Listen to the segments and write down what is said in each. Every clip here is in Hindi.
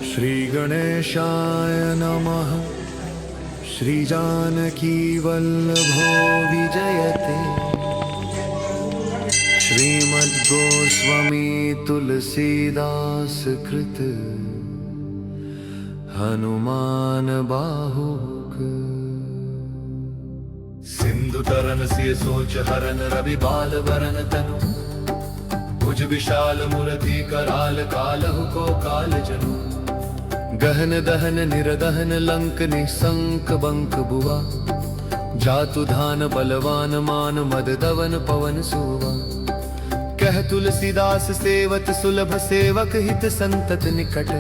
श्री गणेशाय नमः। श्री जानकी वल्लभो विजयते। श्रीमद्गोस्वामी तुलसीदास कृत हनुमान बाहुक। सिंधु तरन से सोच हरन रवि बाल वरन तनु। भुज विशाल मूर्ति कराल कालहु को काल जनु। गहन दहन निरदहन लंक निशंक बंक बुआ। जातु धान बलवान मान मद दवन पवन सुवा। कह तुलसीदास सेवत सुलभ सेवक हित संतत निकट।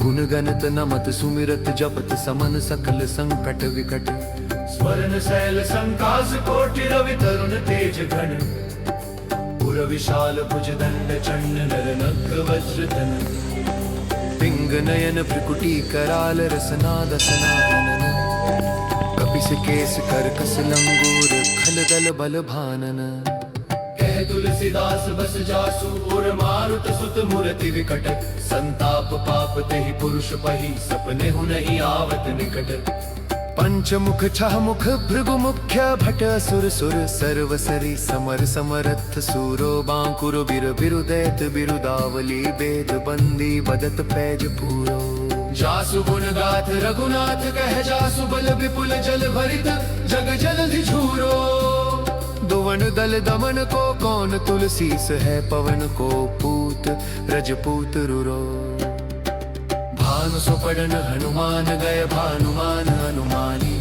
गुण गणत नमत सुमिरत जपत समन सकल संकट विकट। स्वर्ण शैल संकास कोटि रवि तरुण तेज घन। पुर विशाल भुज दंड चंड नर नग वज्रधन। पिंग नयन भ्रिकुटी कराल रसना दसनानन। कपिस केस करकस लंगूर खल दल बल भानन। कह तुलसीदास बस जासु और मारुत सुत मूर्ति विकट। संताप पाप तेहि पुरुष पही सपने हु नहीं आवत निकट। पंचमुख छह मुख भृगु मुख्य भट असुर सुर। सर्व सरी समर समरथ सूरो बांकुर बिर बिरुदैत बिरुदावली। वेद बंदी बदत पैज पूरो। जासु गुण गाथ रघुनाथ कह जासु बल विपुल जल भरित। जग जलधि झूरो। दुवन दल दमन को कौन तुलसीस है। पवन को पूत रजपूत रुरो। भानु सुपड़न हनुमान गए भानुमान हनुमानी।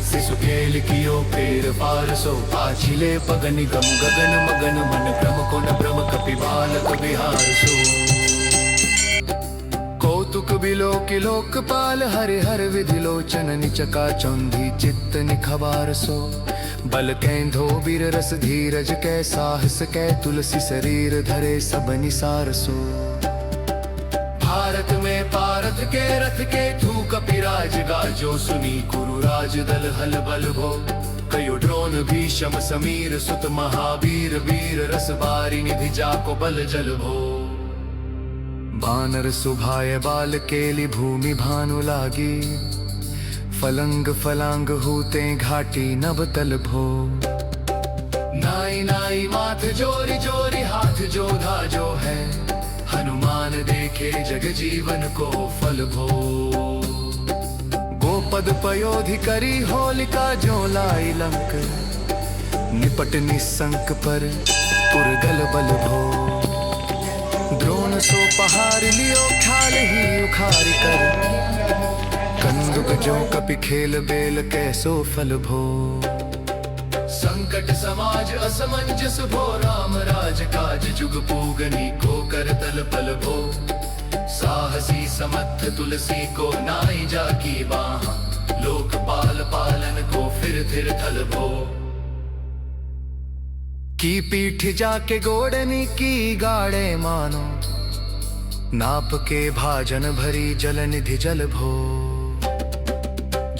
शिशु खेल कियो पेर पारसो। पाछिले पगनि गम गगन मगन मन क्रम को न भ्रम कपि बालक विहार सो। कौतुक बिलोक लोकपाल हरि हर विधि लोचन। निचका चौंधी चित्त निखबार सो। बल कैंधो बीर रस धीरज कै साहस कै। तुलसी शरीर धरे सब निसार सो। भारत में पारथ के रथ के थू कपिराज गाजो। सुनी कुरु राज दल हल बल भो। कयो ड्रोन भीषम समीर सुत महावीर। वीर रस बारी निधि जाको बल जल भो। बानर सुभाय बाल केली भूमि भानु लागी। फलंग फलांग हूते घाटी नभ तल भो। नाई नाई माथ जोरी जोरी हाथ जोधा जो है। हनुमान देखे जग जीवन को फल भो। गोपद पयोधि करी होलिका जो लाई लंक। निपट निसंक पर पुरगल बल भो। द्रोण सो पहाड़ लियो ख्याल ही उखाड़ कर। कंदुक जो कपि खेल बेल कैसो फल भो। संकट समाज असमंजस भो। राम राज काज जुग पूगनी को कर तल पल भो। साहसी समर्थ तुलसी को नाई जाकी बाहा। लोकपाल पालन को फिर थल भो। की पीठ जाके गोड़नी की गाड़े मानो। नाप के भाजन भरी जल निधि जल भो।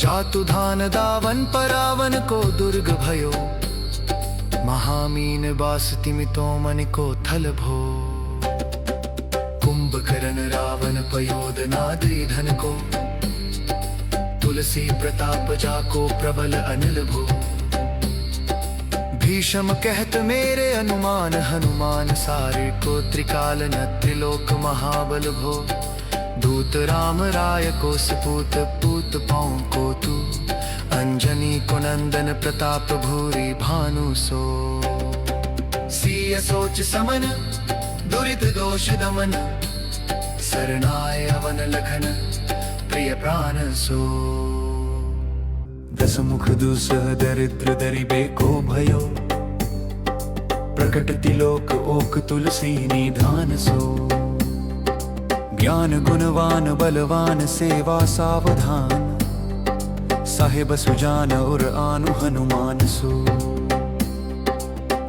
जातु धान दावन परावन को दुर्ग भयो। महामीन बास तिमितो मनि को थल भो। कुंभकर्ण रावण पयोद नाद्री धन को। तुलसी प्रताप जाको प्रबल अनिल भो। भीषम कहत मेरे अनुमान। हनुमान सारे को त्रिकाल न त्रिलोक महाबल भो। दूत राम राय को सपूत पूत पाऊं को तू। अंजनी को नंदन प्रताप भूरी भानु सो। सिय सोच समन दुरित दोष दमन। सरनाय अवन लखन प्रिय प्राण सो। दस मुख दुसह दरिद्र दरिबे को भयो। प्रकट तिलोक ओक तुलसी निधान सो। ज्ञान गुणवान बलवान सेवा सावधान। साहेब सुजान और आनु हनुमान सो।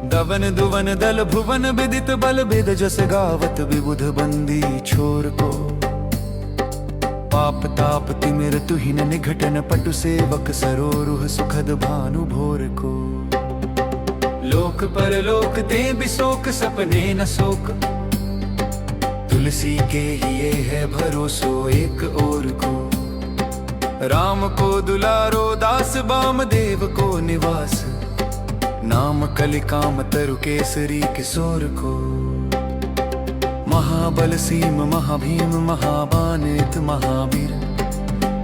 दवन दुवन दल भुवन विदित बल बिद जस गावत। विबुध बंदी छोर को। पाप ताप तिमिर तुहिन निघटन पटु सेवक। सरोरुह सुखद भानु भोर को। लोक पर लोक ते बिसोक सपने न सोक। तुलसी के ही ये है भरोसो एक और को। राम को दुलारो दास बाम देव को निवास, नाम कलिकाम तरु केसरी किशोर को। महाबल सीम महाभीम महाबानित महावीर,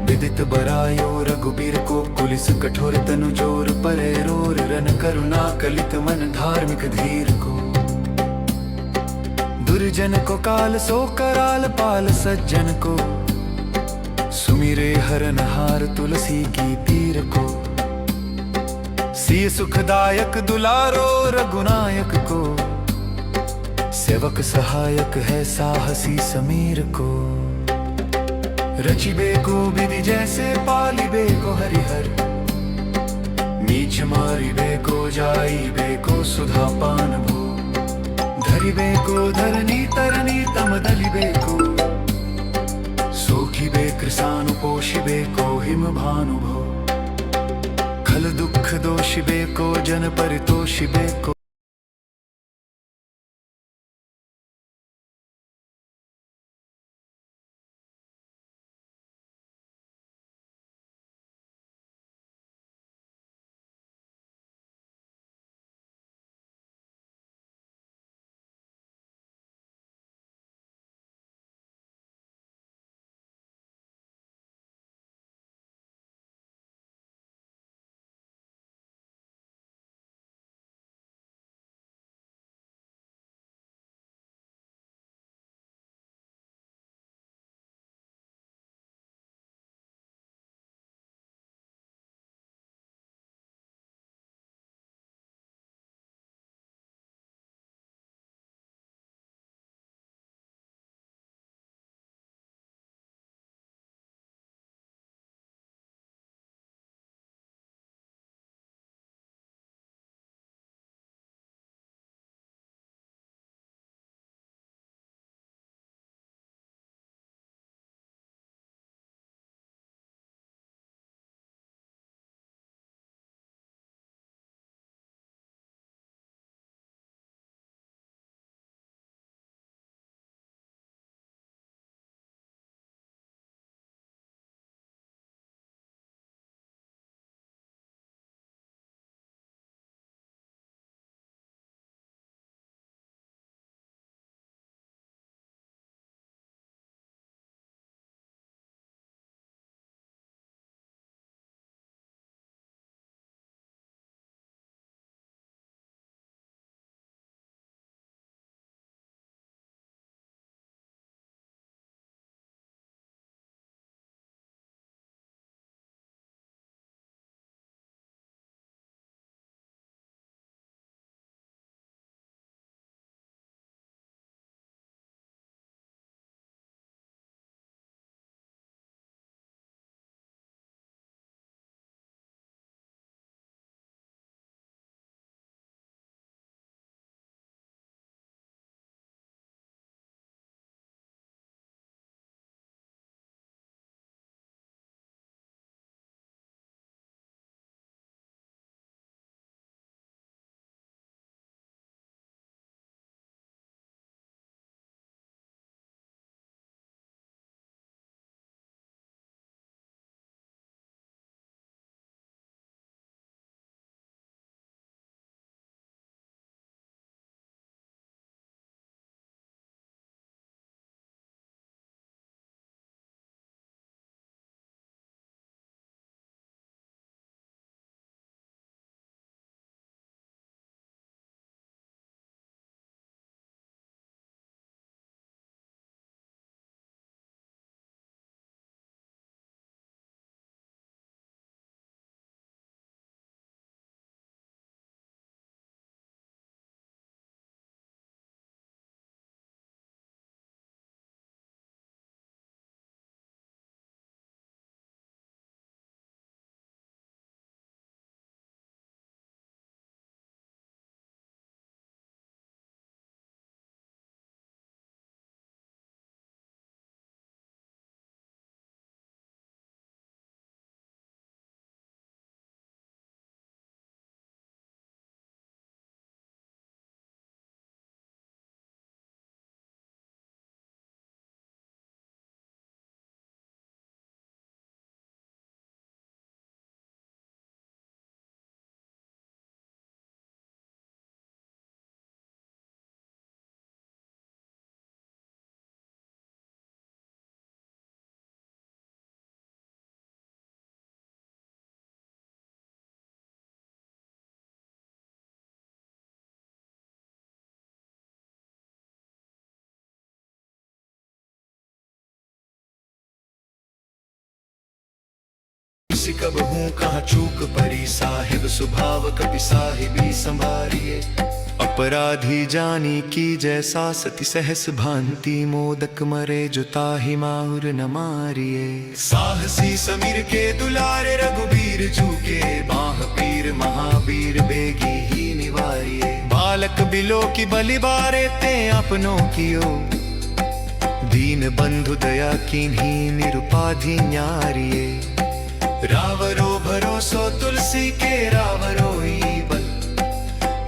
विदित बरायो रघुबीर को। कुलिस कठोर तनु जोर परे रोर, रन करुणा कलित मन धार्मिक धीर को। दुर्जन को काल सो कराल पाल, सज्जन को सुमिरे हरन हार तुलसी की पीर को। सिय सुखदायक दुलारो रघुनायक को, सेवक सहायक है साहसी समीर को। रचिबे को विधि जैसे पालिबे को हरिहर, नीच मारिबे को जाइबे को सुधा पान भो। धरिबे को धरनी तरनी तम दलिबे को, सोखिबे कृसानु पोषिबे को हिम भानु भो। खल दुख दोषिबे को जन परितोषिबे को। तुलसी कब हूँ कहाँ चूक परी, साहिब स्वभाव कपि साहिबी संभारिये। अपराधी जानी की जैसा सती सहस भांति, मोदक मरे जो ताहि माहुर न मारिये। साहसी समीर के दुलारे रघुबीर जूके, बाह पीर महावीर बेगी ही निवारिये। बालक बिलो की बलि बारे ते अपनों कियो, दीन बंधु दया कीन्ही निरुपाधि न्यारिये। रावरो भरोसो तुलसी के रावरो ही बल,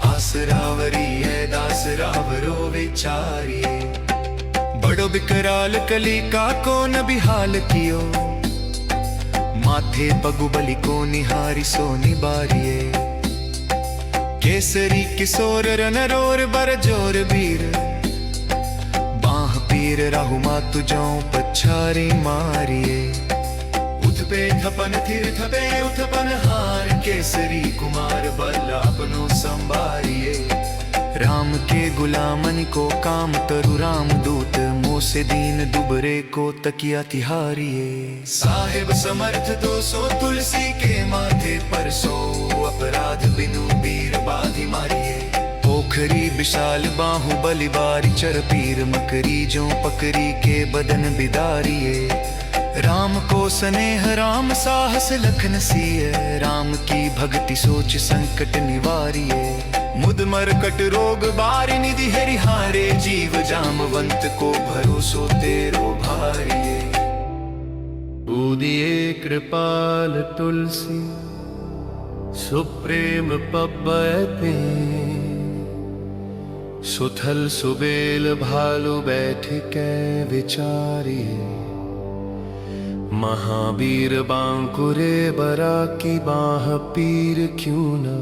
आस रावरी है दास रावरो विचारिये। बड़ो बिकराल कली का को न बिहाल कियो, माथे पगु बलि को निहारी सो निबारिये। केसरी किशोर रनरोर बर जोर बीर, बाह पीर राहु मातु जाऊं पछारी मारिये। उथपे थपन थिर थपे उथपन हार, केसरी कुमार बल अपनो संभारिये। राम के गुलामन को काम तरु राम दूत, मोसे दीन दुबरे को तकिया तिहारिये। साहिब समर्थ तो सो तुलसी के माथे पर सो, अपराध बिनु बीर बाधि मारिये। पोखरी विशाल बाहु बलि बारी, चर पीर मकरी जो पकरी के बदन बिदारिये। राम को स्नेह राम साहस लखन सिय, राम की भक्ति सोच संकट निवारिये। मुद मरकट रोग बारी निधि हरिहारे, जीव जामवंत को भरोसो तेरो भारिये। उदिए कृपाल तुलसी सुप्रेम पब्बते, सुथल सुबेल भालु बैठ के विचारिये। महावीर बांकुरे बरा की बाह पीर क्यों न,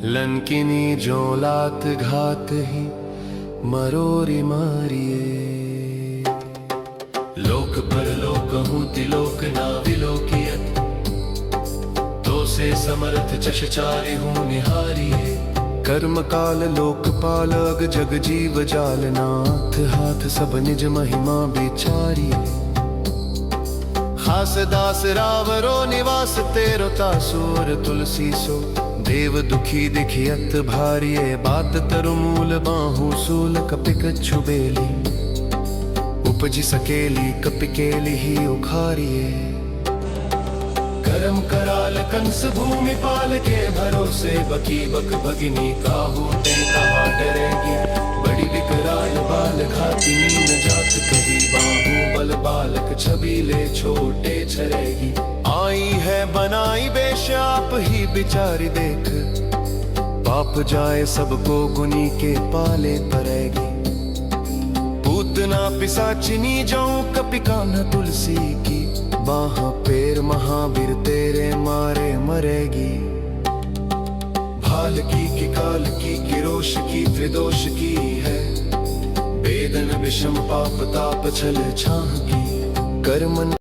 लंकिनी जो लात घात ही मरोरी मारिये। लोक पर लोक हूँ तिलोक ना विलोकियत, तो से समर्थ चशचारी हूँ निहारिये। कर्म काल लोकपाल अग जग जीव जालनाथ, हाथ सब निज महिमा बिचारिये। खास दास रावरो निवास तेरो तासूर, तुलसी सो देव दुखी दिखियत भारिये। बात तरु मूल बाहु सूल, कपिक छुबेली उपजी सकेली, कपिकेली ही उखारिये। करम कराल कंस भूमि पाल के भरोसे, बकी बक भगिनी काहू ते कहा डरेगी। बड़ी विकराल बाल घाती नीन जात कही, बाहु बल बालक छबीले छोटे छरेगी। आई है बनाई बेशाप ही बिचारी देख, पाप जाए सबको गुनी के पाले परेगी। पूतना पिसाचिनी जाऊं कपिका न तुलसी की, बाह पैर महावीर तेरे मारे मरेगी। भाल की काल की किरोश की त्रिदोष की है, वेदन विषम पाप ताप छल छाह की। कर्मन